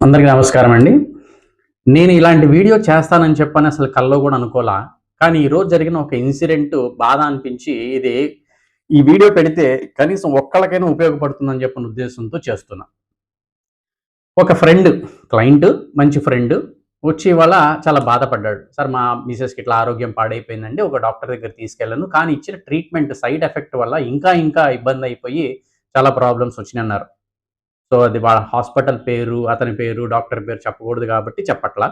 అందరికీ నమస్కారం అండి. నేను ఇలాంటి వీడియో చేస్తానని చెప్పని అసలు కల్లో కూడా అనుకోలా. కానీ ఈరోజు జరిగిన ఒక ఇన్సిడెంట్ బాధ అనిపించి ఈ వీడియో పెడితే కనీసం ఒక్కళ్ళకైనా ఉపయోగపడుతుందని చెప్పిన ఉద్దేశంతో చేస్తున్నా. ఒక ఫ్రెండ్, క్లయింట్ మంచి ఫ్రెండ్ వచ్చి ఇవాళ చాలా బాధపడ్డాడు. సార్ మా మిసెస్‌కి ఇట్లా ఆరోగ్యం పాడైపోయిందండి. ఒక డాక్టర్ దగ్గరికి తీసుకెళ్ళాను. కానీ ఇచ్చిన ట్రీట్మెంట్ సైడ్ ఎఫెక్ట్ వల్ల ఇంకా ఇబ్బందయిపోయి చాలా ప్రాబ్లమ్స్ వచ్చినియన్నారు. సో, అది వాళ్ళ హాస్పిటల్ పేరు, అతని పేరు, డాక్టర్ పేరు చెప్పకూడదు కాబట్టి చెప్పట్లా.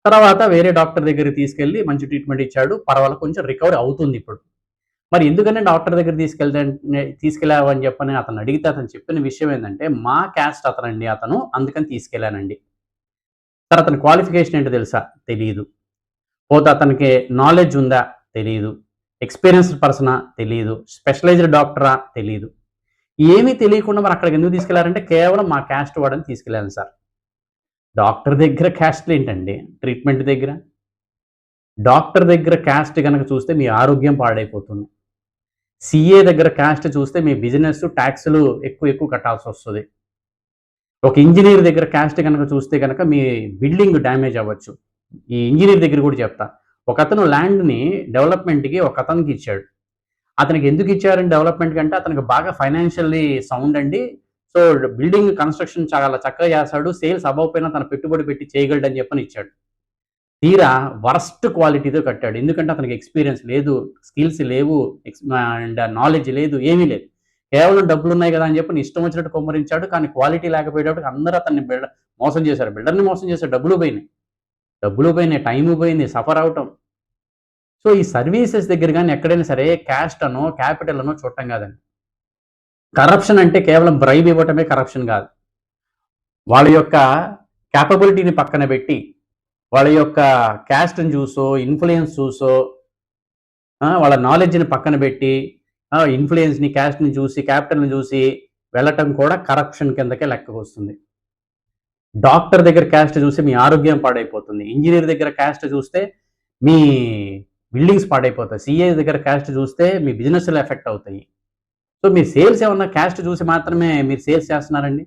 తర్వాత వేరే డాక్టర్ దగ్గరికి తీసుకెళ్ళి మంచి ట్రీట్మెంట్ ఇచ్చాడు. పర్వాలేదు కొంచెం రికవరీ అవుతుందిప్పుడు. మరి ఎందుకని డాక్టర్ దగ్గరికి తీసుకెళ్ళావు అని చెప్పని అతన్ని అడిగితే అతను చెప్పిన విషయం ఏందంటే, మా క్యాస్ట్ అతనండి అతను. అందుకని తీసుకెళ్ళానండి. సార్ అతని క్వాలిఫికేషన్ ఏంటో తెలుసా? తెలీదు. పోతే అతనికి నాలెడ్జ్ ఉందా? తెలీదు. ఎక్స్‌పీరియన్స్‌డ్ పర్సనా? తెలీదు. స్పెషలైజ్డ్ డాక్టరా? తెలీదు. ఏమీ తెలియకుండా మరి అక్కడికెందుకు తీసుకెళ్లారంటే, కేవలం మా క్యాస్ట్ వాడని తీసుకెళ్ళాను సార్. డాక్టర్ దగ్గర క్యాస్ట్‌లేంటండి ట్రీట్మెంట్ దగ్గర? డాక్టర్ దగ్గర క్యాస్ట్ గనక చూస్తే మీ ఆరోగ్యం పాడైపోతుంది. సీఏ దగ్గర క్యాస్ట్ చూస్తే మీ బిజినెస్ టాక్స్‌లు ఎక్కువ కట్టాల్సొస్తది. ఒక ఇంజినీర్ దగ్గర క్యాస్ట్ గనక చూస్తే గనక మీ బిల్డింగ్ డ్యామేజ్ అవ్వచ్చు. ఈ ఇంజినీర్ దగ్గర కూడా చెప్తా. ఒకతను ల్యాండ్‌ని డెవలప్‌మెంట్‌కి ఒకతనికి ఇచ్చాడు. అతనికి ఎందుకు ఇచ్చారండి డెవలప్‌మెంట్ కంటే అతనికి బాగా ఫైనాన్షియల్లీ సౌండ్ అండి. సో, బిల్డింగ్ కన్‌స్ట్రక్షన్ చాలా చక్కగా చేస్తాడు. సేల్స్ అవ్వకపోయినా తను పెట్టుబడి పెట్టి చేయగలడని చెప్పని ఇచ్చాడు. తీరా వరస్ట్ క్వాలిటీతో కట్టాడు. ఎందుకంటే అతనికి ఎక్స్‌పీరియన్స్ లేదు, స్కిల్స్ లేవు, అండ్ నాలెడ్జ్ లేదు, ఏమీ లేదు. కేవలం డబ్బులున్నాయి కదా అని చెప్పని ఇష్టం వచ్చినట్టు కుమ్మరించాడు. కానీ క్వాలిటీ లేకపోయేటప్పటికి అందరూ అతన్ని మోసం చేశారు. బిల్డర్‌ని మోసం చేశారు. డబ్బులు పోయినాయి, టైము పోయింది, సఫర్ అవ్వటం. సో, ఈ సర్వీసెస్ దగ్గర గాని ఎక్కడైనా సరే క్యాస్ట్ అనో, క్యాపిటల్ అనో చూడటం కాదండి. కరప్షన్ అంటే కేవలం బ్రైబ్ ఇవ్వటమే కరప్షన్ కాదు. వాళ్ళ యొక్క కేపబిలిటీని పక్కన పెట్టి, వాళ్ళ యొక్క క్యాస్ట్‌ని చూసో, ఇన్‌ఫ్లూయెన్స్ చూసో, వాళ్ళ నాలెడ్జ్‌ని పక్కన పెట్టి, ఇన్‌ఫ్లూయెన్స్‌ని, క్యాస్ట్‌ని చూసి, క్యాపిటల్‌ని చూసి వెళ్ళటం కూడా కరప్షన్ కిందకే లెక్కకొస్తుంది. డాక్టర్ దగ్గర క్యాస్ట్ చూసి మీ ఆరోగ్యం పాడైపోతుంది. ఇంజినీర్ దగ్గర క్యాస్ట్ చూస్తే మీ బిల్డింగ్స్ పాడైపోతాయి. సీఏ దగ్గర క్యాస్ట్ చూస్తే మీ బిజినెస్‌లు ఎఫెక్ట్ అవుతాయి. సో, మీరు సేల్స్ ఏమన్నా క్యాస్ట్ చూసి మాత్రమే మీరు సేల్స్ చేస్తున్నారండి?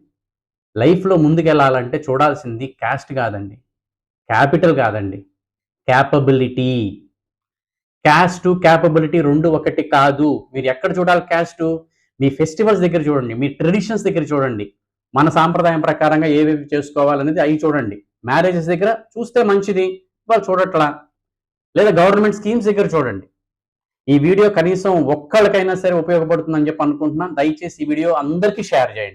లైఫ్‌లో ముందుకెళ్ళాలంటే చూడాల్సింది క్యాస్ట్ కాదండి. క్యాపిటల్ కాదండి. కేపబిలిటీ. క్యాస్టు, కేపబిలిటీ 2 ఒకటి కాదు. మీరు ఎక్కడ చూడాలి క్యాస్టు? మీ ఫెస్టివల్స్ దగ్గర చూడండి. మీ ట్రెడిషన్స్ దగ్గర చూడండి. మన సాంప్రదాయం ప్రకారంగా ఏవేవి చేసుకోవాలనేది అయి చూడండి. మ్యారేజెస్ దగ్గర చూస్తే మంచిది. వాళ్ళు చూడట్లా. లేదా గవర్నమెంట్ స్కీమ్స్ దగ్గర చూడండి. ఈ వీడియో కనీసం ఒక్కళ్ళకైనా సరే ఉపయోగపడుతుందని చెప్పి అనుకుంటున్నాను. దయచేసి ఈ వీడియో అందరికీ షేర్ చేయండి.